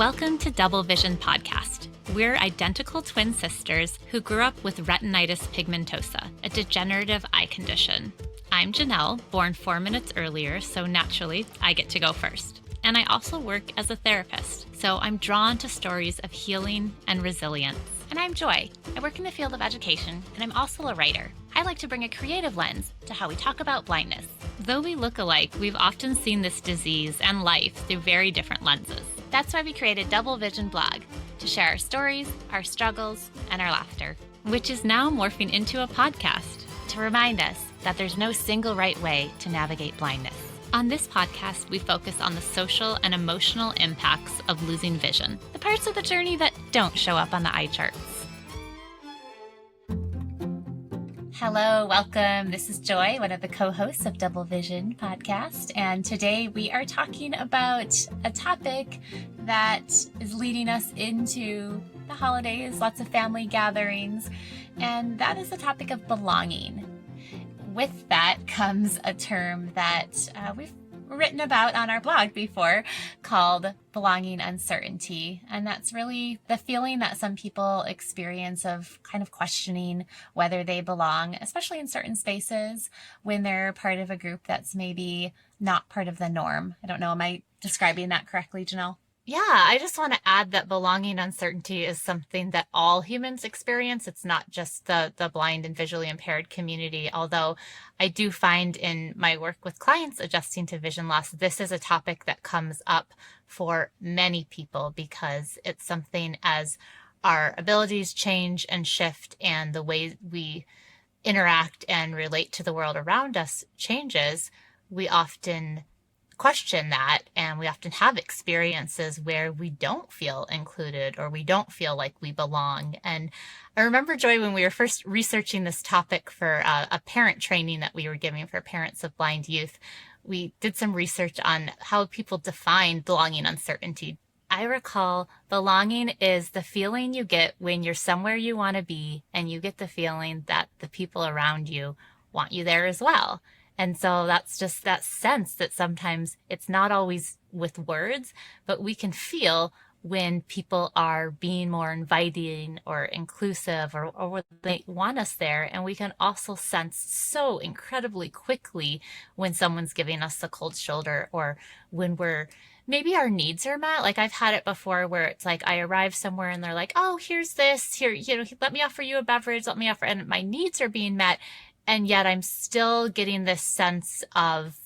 Welcome to Double Vision Podcast. We're identical twin sisters who grew up with retinitis pigmentosa, a degenerative eye condition. I'm Jenelle, born 4 minutes earlier, so naturally I get to go first. And I also work as a therapist, so I'm drawn to stories of healing and resilience. And I'm Joy. I work in the field of education, and I'm also a writer. I like to bring a creative lens to how we talk about blindness. Though we look alike, we've often seen this disease and life through very different lenses. That's why we created Double Vision Blog, to share our stories, our struggles, and our laughter. Which is now morphing into a podcast. To remind us that there's no single right way to navigate blindness. On this podcast, we focus on the social and emotional impacts of losing vision. The parts of the journey that don't show up on the eye charts. Hello, welcome. This is Joy, one of the co-hosts of Double Vision Podcast. And today we are talking about a topic that is leading us into the holidays, lots of family gatherings, and that is the topic of belonging. With that comes a term that we've written about on our blog before called belonging uncertainty. And that's really the feeling that some people experience of kind of questioning whether they belong, especially in certain spaces when they're part of a group that's maybe not part of the norm. I don't know, am I describing that correctly, Jenelle? Yeah, I just want to add that belonging uncertainty is something that all humans experience. It's not just the blind and visually impaired community, although I do find in my work with clients adjusting to vision loss, this is a topic that comes up for many people because it's something as our abilities change and shift and the way we interact and relate to the world around us changes, we often question that, and we often have experiences where we don't feel included or we don't feel like we belong. And I remember, Joy, when we were first researching this topic for a parent training that we were giving for parents of blind youth, we did some research on how people define belonging uncertainty. I recall belonging is the feeling you get when you're somewhere you want to be and you get the feeling that the people around you want you there as well. And so that's just that sense that sometimes it's not always with words, but we can feel when people are being more inviting or inclusive or they want us there. And we can also sense so incredibly quickly when someone's giving us the cold shoulder or when maybe our needs are met. Like I've had it before where it's like I arrive somewhere and they're like, oh, here's this, here, let me offer you a beverage, and my needs are being met. And yet I'm still getting this sense of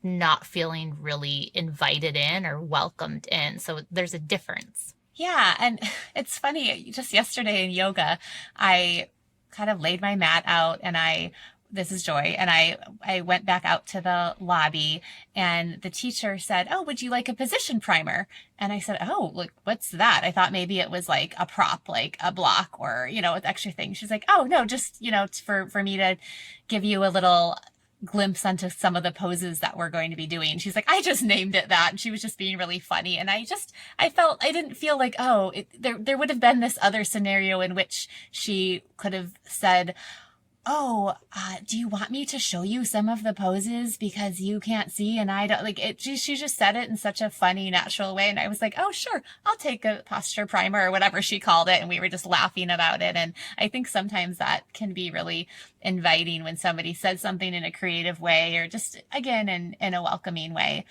not feeling really invited in or welcomed in. So there's a difference. Yeah. And it's funny, just yesterday in yoga, I kind of laid my mat out and this is Joy, and I went back out to the lobby and the teacher said, oh, would you like a position primer? And I said, oh, like, what's that? I thought maybe it was like a prop, like a block or, with extra things. She's like, oh, no, just, it's for me to give you a little glimpse onto some of the poses that we're going to be doing. She's like, I just named it that. And she was just being really funny. And I didn't feel like, there would have been this other scenario in which she could have said, oh, do you want me to show you some of the poses because you can't see and I don't like it? She just said it in such a funny, natural way. And I was like, oh, sure, I'll take a posture primer or whatever she called it. And we were just laughing about it. And I think sometimes that can be really inviting when somebody says something in a creative way or just, again, in a welcoming way.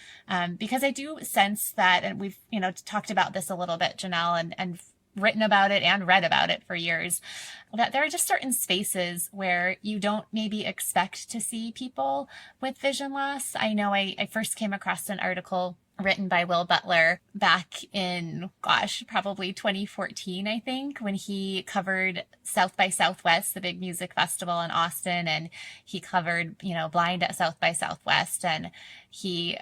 Because I do sense that, and we've, talked about this a little bit, Jenelle, and written about it and read about it for years, that there are just certain spaces where you don't maybe expect to see people with vision loss. I know I first came across an article written by Will Butler back in, probably 2014, I think, when he covered South by Southwest, the big music festival in Austin, and he covered, blind at South by Southwest. And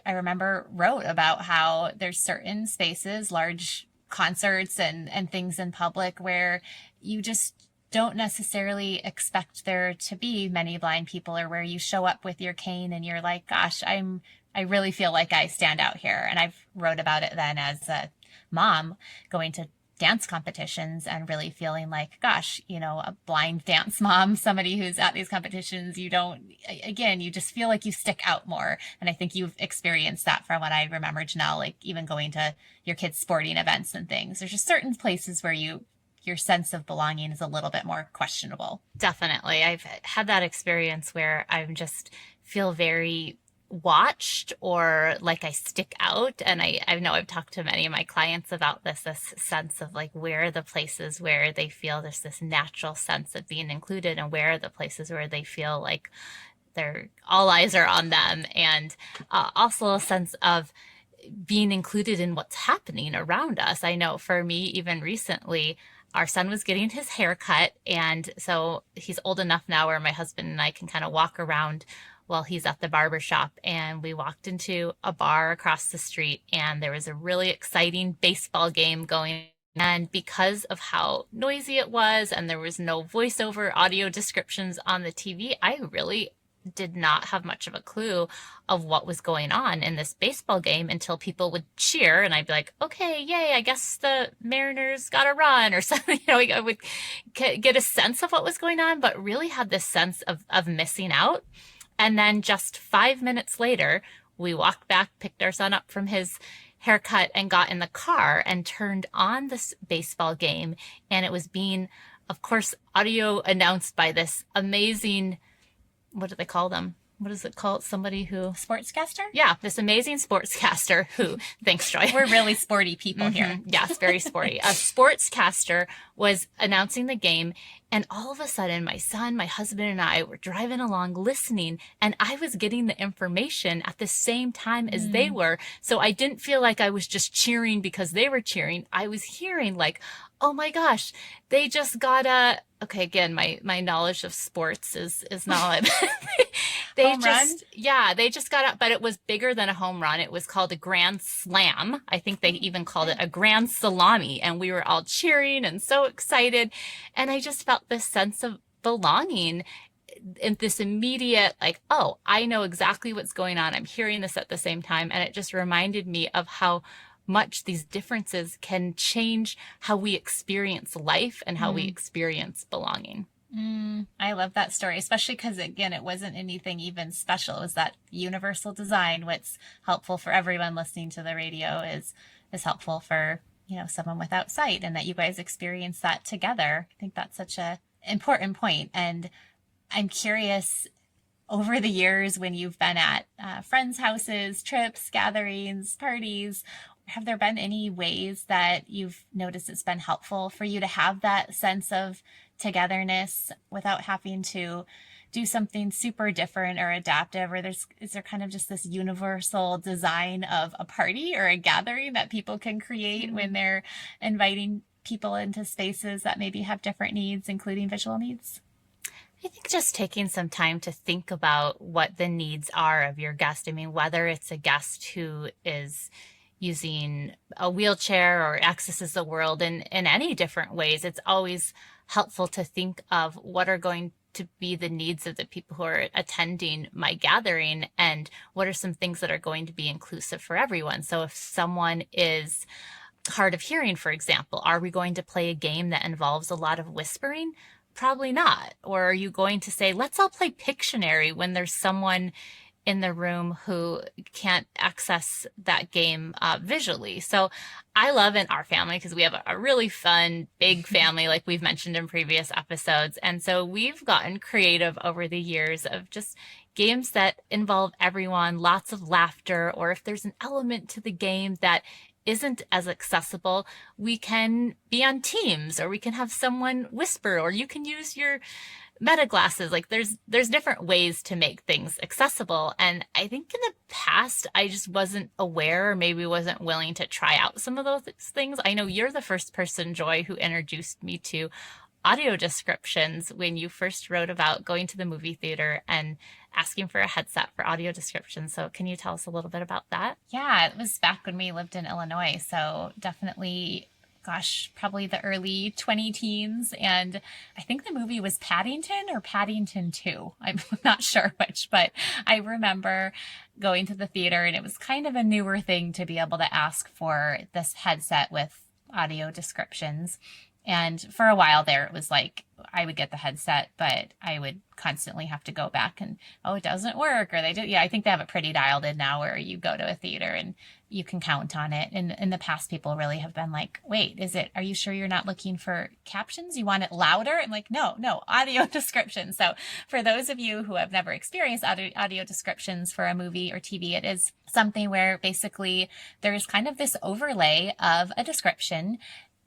I remember, wrote about how there's certain spaces, large concerts and things in public where you just don't necessarily expect there to be many blind people, or where you show up with your cane and you're like, gosh, I really feel like I stand out here. And I've wrote about it then as a mom going to dance competitions and really feeling like, gosh, a blind dance mom, somebody who's at these competitions, you just feel like you stick out more. And I think you've experienced that from what I remember, Janelle, like even going to your kids' sporting events and things. There's just certain places where your sense of belonging is a little bit more questionable. Definitely. I've had that experience where I'm just feel very watched or like I stick out. And I know I've talked to many of my clients about this sense of like where are the places where they feel there's this natural sense of being included and where are the places where they feel like they're all eyes are on them. And also a sense of being included in what's happening around us. I know for me, even recently, our son was getting his hair cut. And so he's old enough now where my husband and I can kind of walk around while he's at the barber shop. And we walked into a bar across the street, and there was a really exciting baseball game going. And because of how noisy it was, and there was no voiceover audio descriptions on the TV, I really did not have much of a clue of what was going on in this baseball game until people would cheer and I'd be like, okay, yay, I guess the Mariners got a run or something. I would get a sense of what was going on, but really had this sense of missing out. And then just 5 minutes later, we walked back, picked our son up from his haircut and got in the car and turned on this baseball game. And it was being, of course, audio announced by this amazing, what do they call them? What is it called? Somebody who... Sportscaster? Yeah, this amazing sportscaster who, thanks, Joy. We're really sporty people here. Yes, very sporty. A sportscaster was announcing the game, and all of a sudden, my son, my husband, and I were driving along listening, and I was getting the information at the same time as they were. So I didn't feel like I was just cheering because they were cheering. I was hearing like, oh my gosh, they just got a... Okay, again, my knowledge of sports is not... Home run? Yeah, they just got up, but it was bigger than a home run. It was called a grand slam. I think they even called it a grand salami, and we were all cheering and so excited. And I just felt this sense of belonging and this immediate, like, oh, I know exactly what's going on. I'm hearing this at the same time. And it just reminded me of how much these differences can change how we experience life and how we experience belonging. I love that story, especially because, again, it wasn't anything even special. It was that universal design. What's helpful for everyone listening to the radio is helpful for, someone without sight, and that you guys experience that together. I think that's such a important point. And I'm curious, over the years when you've been at friends' houses, trips, gatherings, parties, have there been any ways that you've noticed it's been helpful for you to have that sense of togetherness without having to do something super different or adaptive? Or is there kind of just this universal design of a party or a gathering that people can create when they're inviting people into spaces that maybe have different needs, including visual needs? I think just taking some time to think about what the needs are of your guest. I mean, whether it's a guest who is using a wheelchair or accesses the world in any different ways, it's always helpful to think of what are going to be the needs of the people who are attending my gathering and what are some things that are going to be inclusive for everyone. So if someone is hard of hearing, for example, are we going to play a game that involves a lot of whispering? Probably not. Or are you going to say, let's all play Pictionary when there's someone in the room who can't access that game visually? So I love in our family, because we have a really fun, big family, like we've mentioned in previous episodes. And so we've gotten creative over the years of just games that involve everyone, lots of laughter, or if there's an element to the game that isn't as accessible, we can be on teams, or we can have someone whisper, or you can use your meta glasses. Like there's different ways to make things accessible. And I think in the past, I just wasn't aware, or maybe wasn't willing to try out some of those things. I know you're the first person, Joy, who introduced me to audio descriptions when you first wrote about going to the movie theater and asking for a headset for audio descriptions. So can you tell us a little bit about that? Yeah, it was back when we lived in Illinois. So definitely, gosh, probably the early 20 teens. And I think the movie was Paddington or Paddington 2. I'm not sure which, but I remember going to the theater, and it was kind of a newer thing to be able to ask for this headset with audio descriptions. And for a while there, it was like I would get the headset, but I would constantly have to go back and, oh, it doesn't work. Or they did. Yeah, I think they have it pretty dialed in now where you go to a theater and you can count on it. And in the past, people really have been like, wait, are you sure you're not looking for captions? You want it louder? I'm like, no, audio description. So for those of you who have never experienced audio descriptions for a movie or TV, it is something where basically there's kind of this overlay of a description,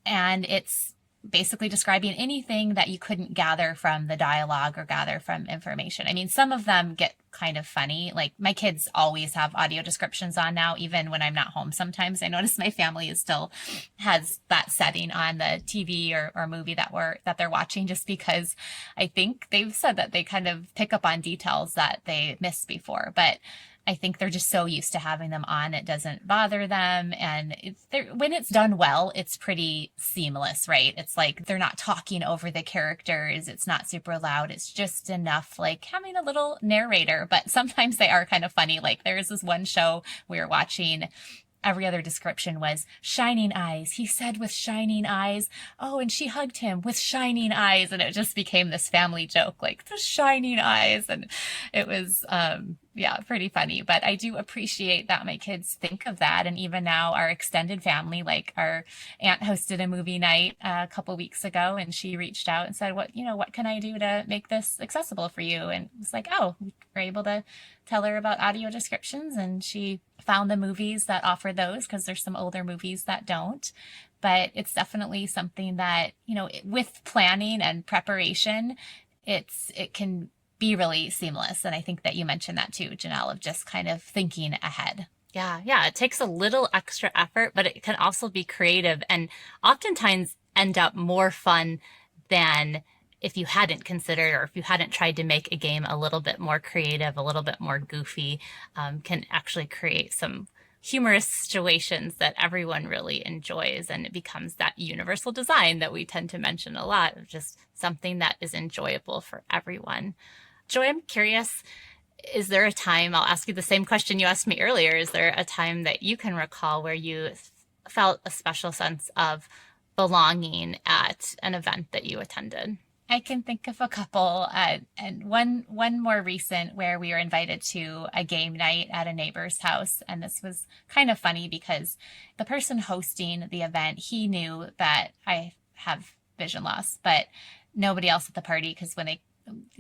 and it's basically describing anything that you couldn't gather from the dialogue or gather from information. I mean, some of them get kind of funny. Like my kids always have audio descriptions on now, even when I'm not home. Sometimes I notice my family still has that setting on the TV or movie that they're watching, just because I think they've said that they kind of pick up on details that they missed before. But I think they're just so used to having them on, it doesn't bother them. And when it's done well, it's pretty seamless, right? It's like they're not talking over the characters. It's not super loud. It's just enough like having a little narrator, but sometimes they are kind of funny. Like there's this one show we were watching. Every other description was shining eyes. He said with shining eyes. Oh, and she hugged him with shining eyes. And it just became this family joke, like the shining eyes. And it was, pretty funny. But I do appreciate that my kids think of that. And even now our extended family, like our aunt hosted a movie night a couple weeks ago, and she reached out and said, what can I do to make this accessible for you? And it's like, oh, we were able to tell her about audio descriptions, and she found the movies that offer those, because there's some older movies that don't. But it's definitely something that, with planning and preparation, it can be really seamless. And I think that you mentioned that too, Jenelle, of just kind of thinking ahead. Yeah. It takes a little extra effort, but it can also be creative and oftentimes end up more fun than if you hadn't considered, or if you hadn't tried to make a game a little bit more creative, a little bit more goofy, can actually create some humorous situations that everyone really enjoys. And it becomes that universal design that we tend to mention a lot, of just something that is enjoyable for everyone. Joy, I'm curious, is there a time, I'll ask you the same question you asked me earlier, is there a time that you can recall where you felt a special sense of belonging at an event that you attended? I can think of a couple, and one more recent where we were invited to a game night at a neighbor's house. And this was kind of funny because the person hosting the event, he knew that I have vision loss, but nobody else at the party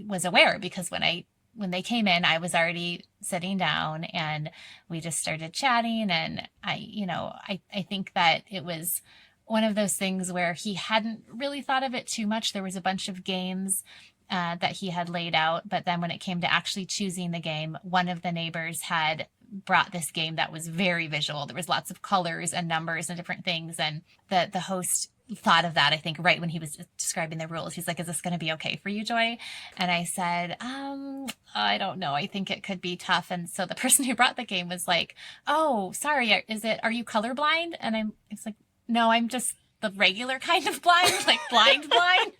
was aware, because when they came in, I was already sitting down and we just started chatting. And I think that it was one of those things where he hadn't really thought of it too much. There was a bunch of games that he had laid out, but then when it came to actually choosing the game, one of the neighbors had brought this game that was very visual. There was lots of colors and numbers and different things. And the host thought of that, I think, right when he was describing the rules. He's like, is this going to be okay for you, Joy? And I said, I don't know. I think it could be tough. And so the person who brought the game was like, oh, sorry. Are you colorblind? And it's like, no, I'm just the regular kind of blind, like blind.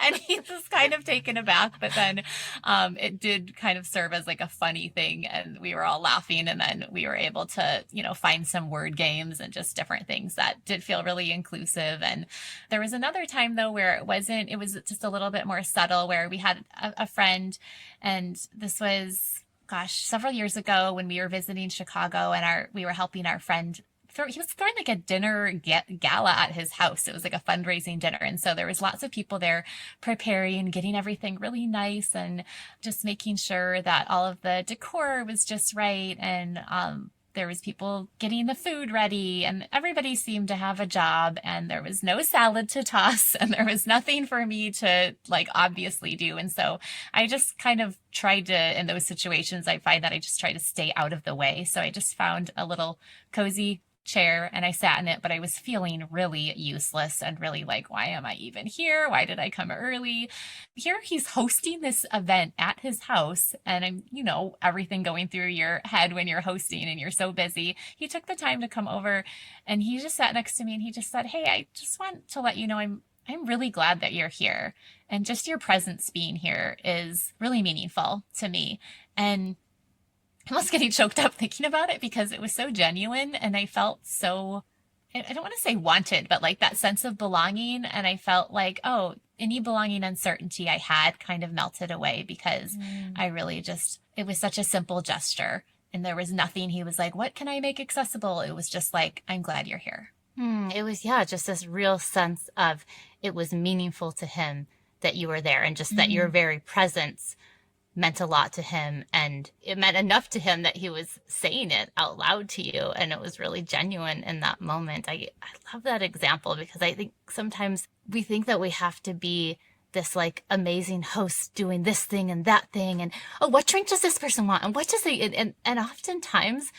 And he's just kind of taken aback. But then it did kind of serve as like a funny thing. And we were all laughing. And then we were able to, find some word games and just different things that did feel really inclusive. And there was another time, though, where it was just a little bit more subtle, where we had a friend, and this was, several years ago when we were visiting Chicago, and we were helping our friend. He was throwing like a dinner gala at his house. It was like a fundraising dinner. And so there was lots of people there preparing, getting everything really nice, and just making sure that all of the decor was just right. And there was people getting the food ready, and everybody seemed to have a job, and there was no salad to toss, and there was nothing for me to obviously do. And so I just kind of tried to, in those situations, I find that I just try to stay out of the way. So I just found a little cozy chair and I sat in it, but I was feeling really useless and really like, why am I even here? Why did I come early? Here he's hosting this event at his house, and I'm, everything going through your head when you're hosting and you're so busy. He took the time to come over, and he just sat next to me, and he just said, hey, I just want to let you know I'm really glad that you're here, and just your presence being here is really meaningful to me. And I'm almost getting choked up thinking about it, because it was so genuine, and I felt so I don't want to say wanted, but like that sense of belonging. And I felt like, oh, any belonging uncertainty I had kind of melted away because Mm. I really it was such a simple gesture. And there was nothing he was like, what can I make accessible? It was just like, I'm glad you're here. It was, yeah, just this real sense of it was meaningful to him that you were there and just that your Mm-hmm. very presence meant a lot to him. And it meant enough to him that he was saying it out loud to you. And it was really genuine in that moment. I love that example because I think sometimes we think that we have to be this like amazing host doing this thing and that thing. And oh, what drink does this person want? And what does they, and oftentimes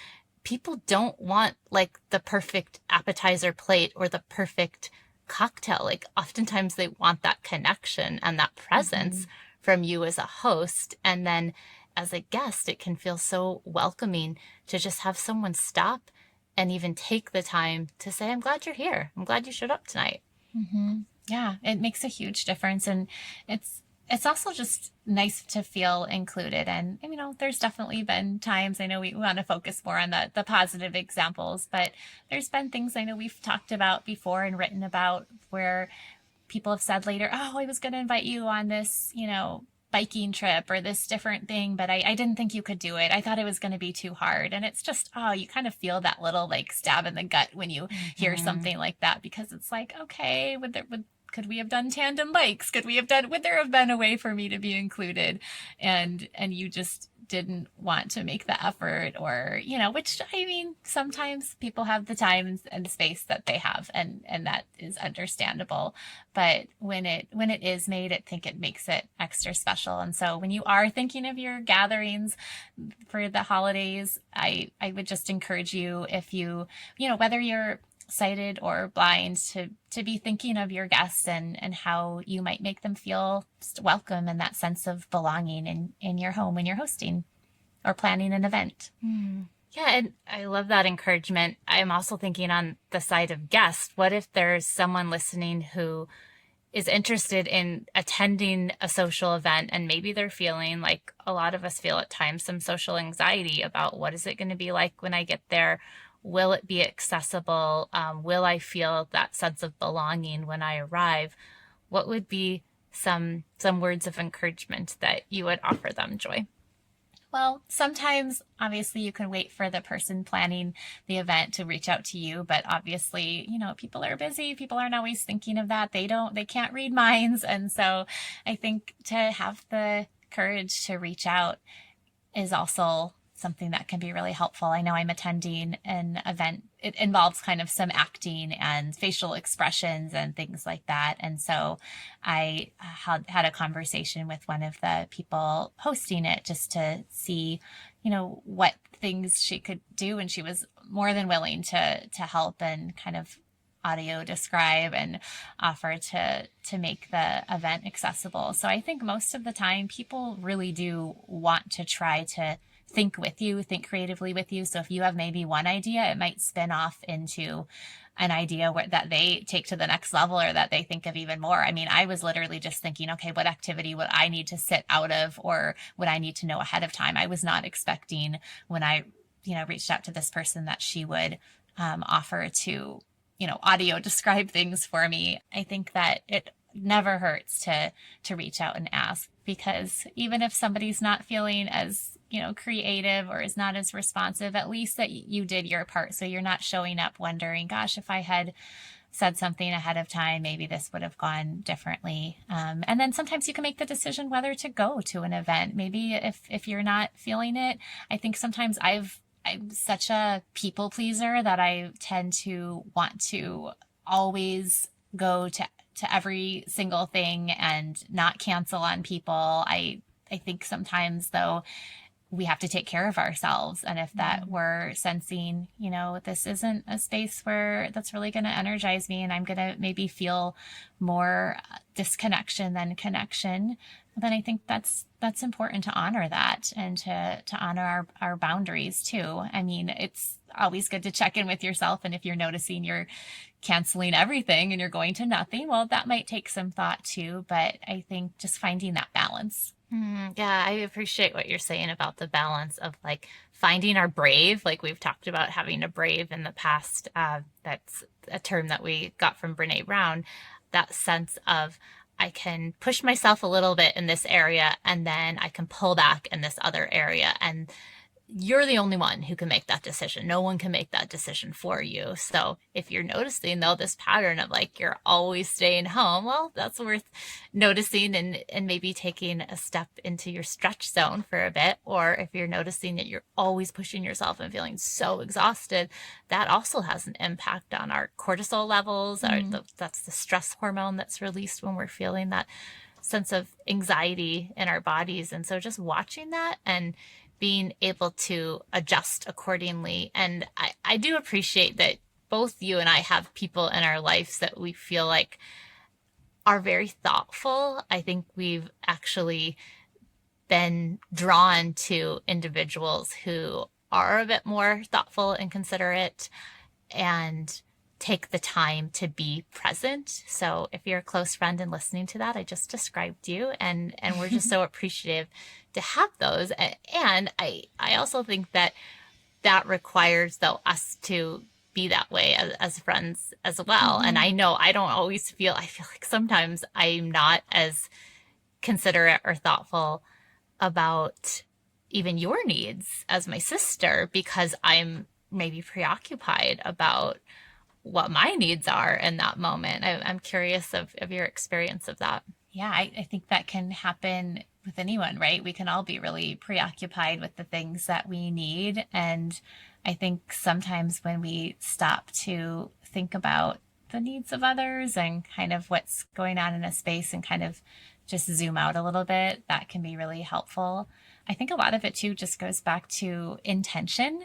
people don't want like the perfect appetizer plate or the perfect cocktail. Like oftentimes they want that connection and that Mm-hmm. presence from you as a host. And then as a guest, it can feel so welcoming to just have someone stop and even take the time to say, I'm glad you're here. I'm glad you showed up tonight. Mm-hmm. Yeah, it makes a huge difference, and it's also just nice to feel included. And you know, there's definitely been times I know we want to focus more on the positive examples, but there's been things I know we've talked about before and written about where people have said later, oh, I was going to invite you on this, you know, biking trip or this different thing, but I didn't think you could do it. I thought it was going to be too hard. And it's just, oh, you kind of feel that little like stab in the gut when you hear Mm-hmm. something like that, because it's like, okay, could we have done tandem bikes? Would there have been a way for me to be included? And you just didn't want to make the effort, or, you know, which I mean, sometimes people have the time and space that they have, and that is understandable. But when it is made, I think it makes it extra special. And so when you are thinking of your gatherings for the holidays, I would just encourage you, if you know, whether you're sighted or blind, to be thinking of your guests and how you might make them feel welcome and that sense of belonging in your home when you're hosting or planning an event. Mm. Yeah, and I love that encouragement. I'm also thinking on the side of guests. What if there's someone listening who is interested in attending a social event and maybe they're feeling like a lot of us feel at times some social anxiety about what is it going to be like when I get there? Will it be accessible? Will I feel that sense of belonging when I arrive? What would be some words of encouragement that you would offer them, Joy? Well, sometimes obviously you can wait for the person planning the event to reach out to you, but obviously, you know, people are busy. People aren't always thinking of that. They can't read minds. And so I think to have the courage to reach out is also something that can be really helpful. I know I'm attending an event. It involves kind of some acting and facial expressions and things like that. And so I had a conversation with one of the people hosting it just to see, you know, what things she could do. And she was more than willing to help and kind of audio describe and offer to make the event accessible. So I think most of the time people really do want to try to think with you, think creatively with you. So if you have maybe one idea, it might spin off into an idea that they take to the next level, or that they think of even more. I mean, I was literally just thinking, okay, what activity would I need to sit out of, or would I need to know ahead of time? I was not expecting, when I, you know, reached out to this person, that she would offer to, you know, audio describe things for me. I think that it never hurts to reach out and ask, because even if somebody's not feeling as, you know, creative or is not as responsive, at least that you did your part. So you're not showing up wondering, gosh, if I had said something ahead of time, maybe this would have gone differently. And then sometimes you can make the decision whether to go to an event. Maybe if you're not feeling it. I think sometimes I'm such a people pleaser that I tend to want to always go to every single thing and not cancel on people. I think sometimes though, we have to take care of ourselves. And if that we're sensing, you know, this isn't a space where that's really going to energize me, and I'm going to maybe feel more disconnection than connection, then I think that's important to honor that, and to honor our boundaries too. I mean, it's always good to check in with yourself. And if you're noticing you're canceling everything and you're going to nothing, well, that might take some thought too. But I think just finding that balance. Yeah, I appreciate what you're saying about the balance of like finding our brave, like we've talked about having a brave in the past. That's a term that we got from Brene Brown. That sense of I can push myself a little bit in this area and then I can pull back in this other area. And you're the only one who can make that decision. No one can make that decision for you. So if you're noticing though this pattern of like you're always staying home, well, that's worth noticing and maybe taking a step into your stretch zone for a bit. Or if you're noticing that you're always pushing yourself and feeling so exhausted, that also has an impact on our cortisol levels. That's the stress hormone that's released when we're feeling that sense of anxiety in our bodies. And so just watching that and being able to adjust accordingly. And I do appreciate that both you and I have people in our lives that we feel like are very thoughtful. I think we've actually been drawn to individuals who are a bit more thoughtful and considerate and take the time to be present. So if you're a close friend and listening to that, I just described you, and we're just so appreciative to have those. And I also think that that requires though us to be that way as friends as well. Mm-hmm. And I know I don't always I feel like sometimes I'm not as considerate or thoughtful about even your needs as my sister because I'm maybe preoccupied about what my needs are in that moment. I'm curious of your experience of that. Yeah, I think that can happen with anyone, right? We can all be really preoccupied with the things that we need. And I think sometimes when we stop to think about the needs of others and kind of what's going on in a space and kind of just zoom out a little bit, that can be really helpful. I think a lot of it too just goes back to intention.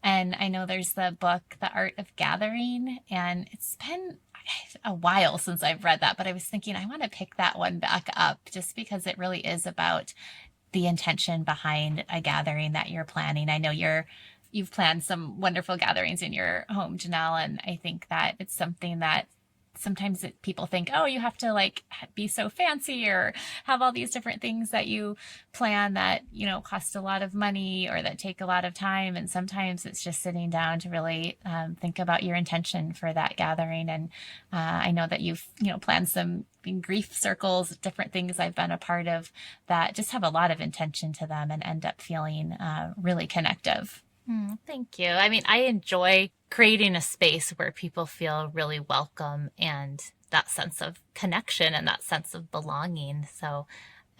And I know there's the book, The Art of Gathering, and it's been a while since I've read that, but I was thinking I want to pick that one back up just because it really is about the intention behind a gathering that you're planning. I know you've planned some wonderful gatherings in your home, Jenelle, and I think that it's something that sometimes people think, oh, you have to like be so fancy or have all these different things that you plan that, cost a lot of money or that take a lot of time. And sometimes it's just sitting down to really think about your intention for that gathering. And I know that you've, planned some grief circles, different things I've been a part of that just have a lot of intention to them and end up feeling really connective. Thank you. I mean, I enjoy creating a space where people feel really welcome and that sense of connection and that sense of belonging. So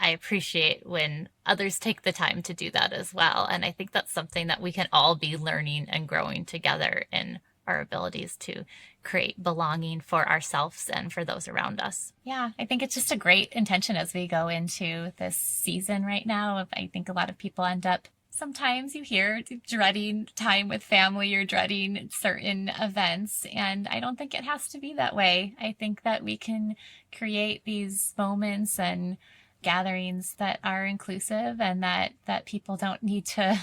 I appreciate when others take the time to do that as well. And I think that's something that we can all be learning and growing together in our abilities to create belonging for ourselves and for those around us. Yeah, I think it's just a great intention as we go into this season right now. I think a lot of people end up sometimes you hear dreading time with family or dreading certain events. And I don't think it has to be that way. I think that we can create these moments and gatherings that are inclusive and that people don't need to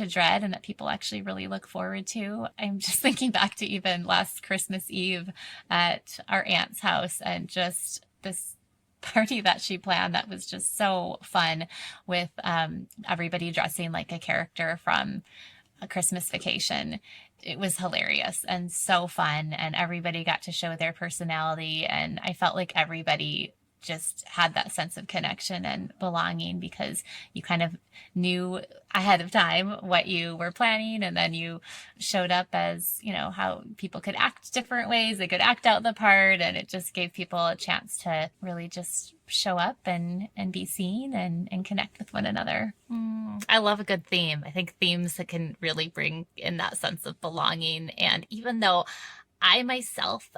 dread and that people actually really look forward to. I'm just thinking back to even last Christmas Eve at our aunt's house and just this party that she planned that was just so fun with everybody dressing like a character from A Christmas Vacation. It was hilarious and so fun, and everybody got to show their personality, and I felt like everybody just had that sense of connection and belonging because you kind of knew ahead of time what you were planning, and then you showed up as, how people could act different ways. They could act out the part, and it just gave people a chance to really just show up and be seen and connect with one another. I love a good theme. I think themes that can really bring in that sense of belonging. And even though I myself,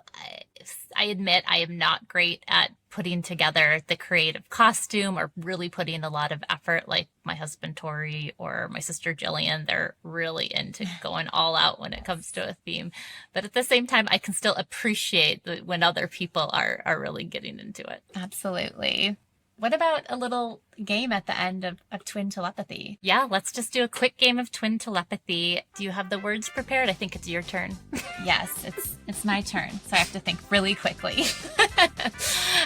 I admit I am not great at putting together the creative costume or really putting a lot of effort like my husband Tori or my sister Jillian. They're really into going all out when it comes to a theme. But at the same time, I can still appreciate when other people are really getting into it. Absolutely. What about a little game at the end of Twin Telepathy? Yeah, let's just do a quick game of Twin Telepathy. Do you have the words prepared? I think it's your turn. Yes, it's my turn, so I have to think really quickly.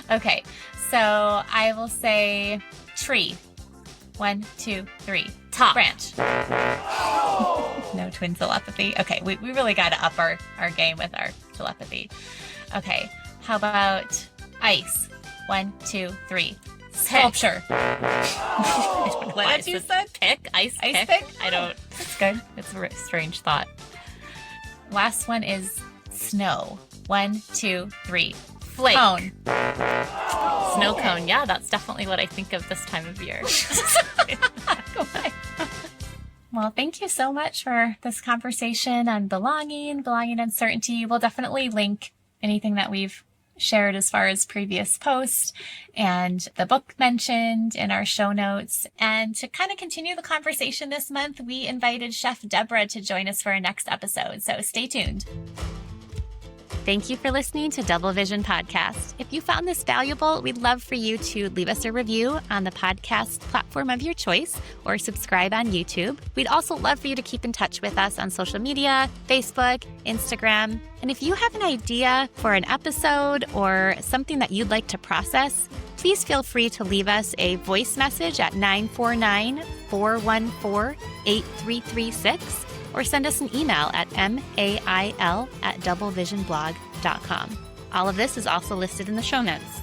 Okay, so I will say tree. 1, 2, 3. Top. Branch. No twin telepathy. Okay, we really got to up our game with our telepathy. Okay, how about ice? 1, 2, 3. Sculpture. What did you say? Pick. Ice Ice pick. pick? I don't. That's good. It's a strange thought. Last one is snow. 1, 2, 3. Flake. Cone. Snow cone. Yeah, that's definitely what I think of this time of year. Well, thank you so much for this conversation on belonging uncertainty. We'll definitely link anything that we've shared as far as previous posts and the book mentioned in our show notes. And to kind of continue the conversation this month, we invited Chef Deborah to join us for our next episode. So stay tuned. Thank you for listening to Double Vision Podcast. If you found this valuable, we'd love for you to leave us a review on the podcast platform of your choice or subscribe on YouTube. We'd also love for you to keep in touch with us on social media, Facebook, Instagram. And if you have an idea for an episode or something that you'd like to process, please feel free to leave us a voice message at 949-414-8336. or send us an email at mail@doublevisionblog.com. All of this is also listed in the show notes.